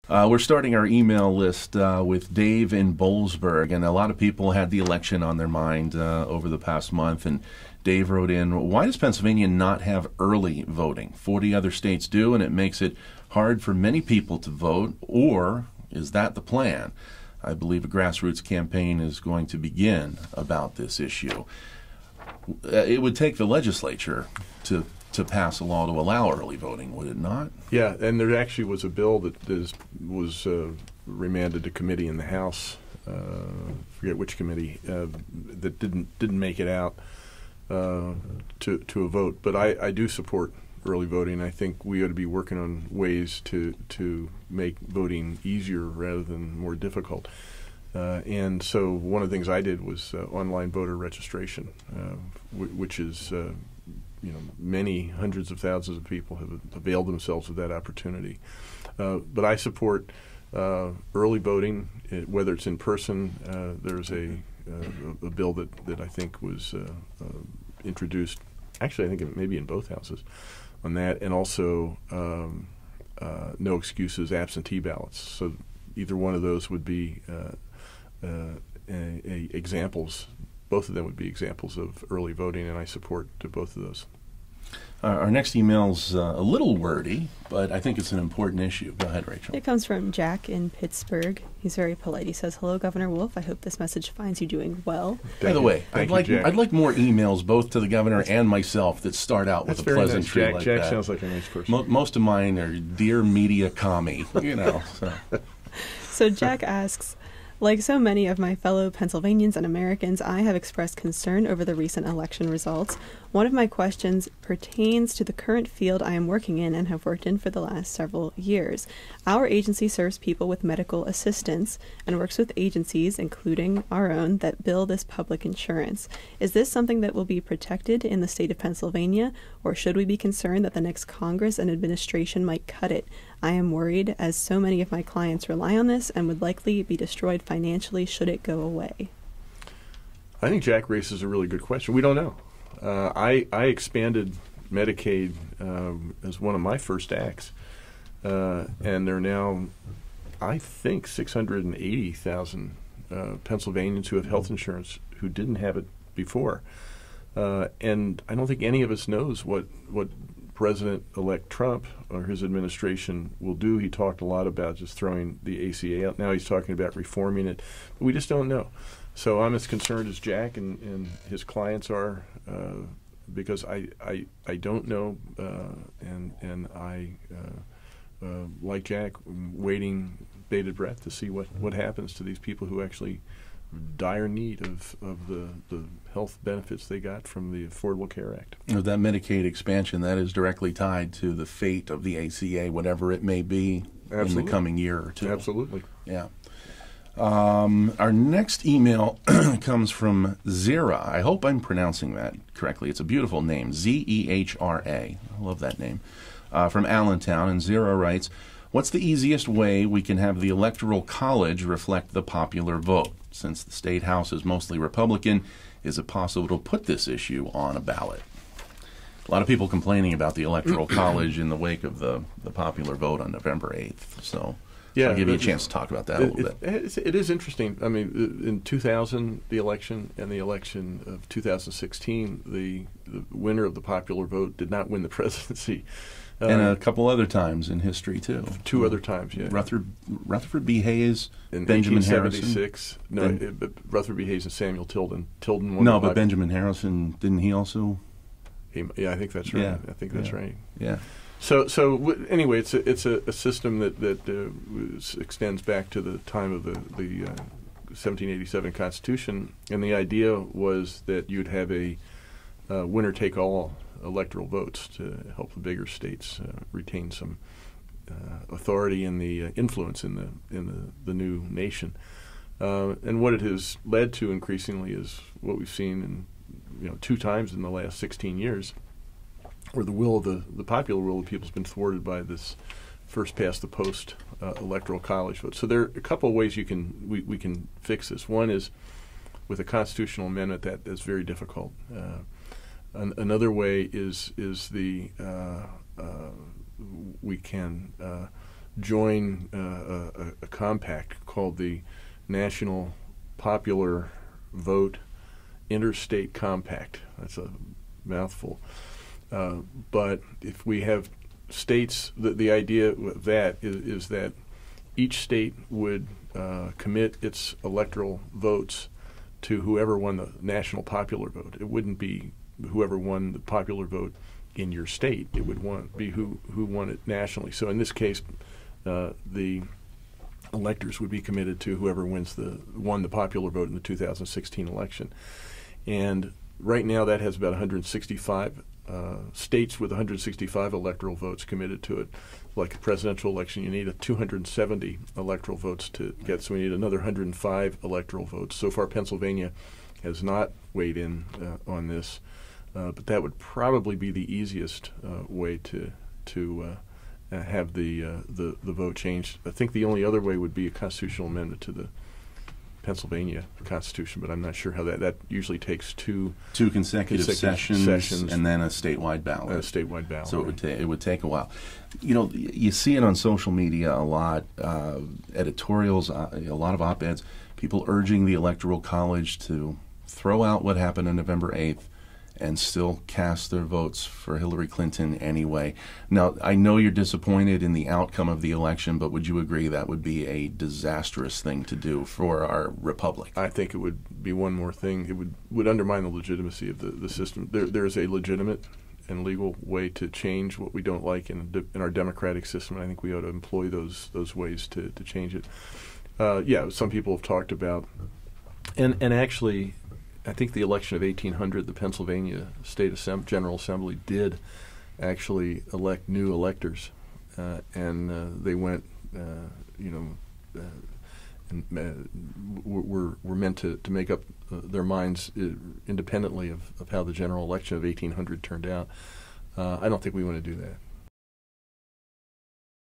We're starting our email list with Dave in Boalsburg, and a lot of people had the election on their mind over the past month, and Dave wrote in, why does Pennsylvania not have early voting? 40 other states do, and it makes it hard for many people to vote, or is that the plan? I believe a grassroots campaign is going to begin about this issue. It would take the legislature to pass a law to allow early voting, would it not? Yeah, and there actually was a bill that was remanded to committee in the House. Forget which committee that didn't make it out to a vote. But I do support early voting. I think we ought to be working on ways to make voting easier rather than more difficult. And so one of the things I did was online voter registration, which is many hundreds of thousands of people have availed themselves of that opportunity. But I support early voting, whether it's in person. There's a bill that I think was introduced, actually I think it may be in both houses, on that, and also no excuses absentee ballots. So either one of those would be examples. Both of them would be examples of early voting, and I support both of those. Our next email's a little wordy, but I think it's an important issue. Go ahead, Rachel. It comes from Jack in Pittsburgh. He's very polite. He says, "Hello, Governor Wolf. I hope this message finds you doing well." By the way, I'd like more emails both to the governor and myself that start out with a pleasantry nice. like Jack that. sounds like a nice person. Most of mine are dear media commie, So Jack asks, like so many of my fellow Pennsylvanians and Americans, I have expressed concern over the recent election results. One of my questions pertains to the current field I am working in and have worked in for the last several years. Our agency serves people with medical assistance and works with agencies, including our own, that bill this public insurance. Is this something that will be protected in the state of Pennsylvania, or should we be concerned that the next Congress and administration might cut it? I am worried, as so many of my clients rely on this and would likely be destroyed financially should it go away. I think Jack raises a really good question. We don't know. I expanded Medicaid as one of my first acts, and there are now, I think, 680,000 Pennsylvanians who have health insurance who didn't have it before. And I don't think any of us knows what President-elect Trump or his administration will do. He talked a lot about just throwing the ACA out. Now he's talking about reforming it. But we just don't know. So I'm as concerned as Jack and his clients are, because I don't know, and I, like Jack, waiting bated breath to see what happens to these people who actually dire need of the health benefits they got from the Affordable Care Act. That Medicaid expansion, that is directly tied to the fate of the ACA, whatever it may be. Absolutely. In the coming year or two. Absolutely. Yeah. Our next email comes from Zera. I hope I'm pronouncing that correctly. It's a beautiful name, Zehra. I love that name. From Allentown, and Zera writes, what's the easiest way we can have the Electoral College reflect the popular vote? Since the State House is mostly Republican, is it possible to put this issue on a ballot? A lot of people complaining about the Electoral College in the wake of the popular vote on November 8th. So yeah, I'll give you a chance to talk about that a little bit. It is interesting. I mean, in 2000, the election, and the election of 2016, the winner of the popular vote did not win the presidency. And a couple other times in history, too. Two other times, yeah. Rutherford B. Hayes, in Benjamin 1876. Harrison. No, Rutherford B. Hayes and Samuel Tilden. Tilden won. No, but Benjamin Harrison, didn't he also? Yeah, I think that's right. Yeah. I think that's right. Yeah. So anyway, it's a system that extends back to the time of the 1787 Constitution, and the idea was that you'd have a winner-take-all electoral votes to help the bigger states retain some authority and the influence in the new nation. And what it has led to increasingly is what we've seen in 2 times in the last 16 years, where the popular will of the people has been thwarted by this first past the post electoral college vote. So there are a couple of ways we can fix this. One is with a constitutional amendment that is very difficult. Another way is we can join a compact called the National Popular Vote Interstate Compact. That's a mouthful. But if we have states, the idea of that is that each state would commit its electoral votes to whoever won the national popular vote. It wouldn't be whoever won the popular vote in your state. It would be who won it nationally. So in this case, the electors would be committed to whoever won the popular vote in the 2016 election. And right now that has about 165 states with 165 electoral votes committed to it. Like a presidential election, you need 270 electoral votes to get, so we need another 105 electoral votes. So far, Pennsylvania has not weighed in on this, but that would probably be the easiest way to have the vote changed. I think the only other way would be a constitutional amendment to the Pennsylvania Constitution, but I'm not sure how that usually takes two consecutive sessions and then a statewide ballot. So it would take a while. You know, you see it on social media a lot, editorials, a lot of op-eds, people urging the Electoral College to throw out what happened on November 8th and still cast their votes for Hillary Clinton anyway. Now, I know you're disappointed in the outcome of the election, but would you agree that would be a disastrous thing to do for our republic? I think it would be one more thing. It would undermine the legitimacy of the system. There is a legitimate and legal way to change what we don't like in our democratic system, and I think we ought to employ those ways to change it. Yeah, some people have talked about, and actually, I think the election of 1800, the Pennsylvania State General Assembly did actually elect new electors, and they went, were meant to make up their minds independently of how the general election of 1800 turned out. I don't think we want to do that.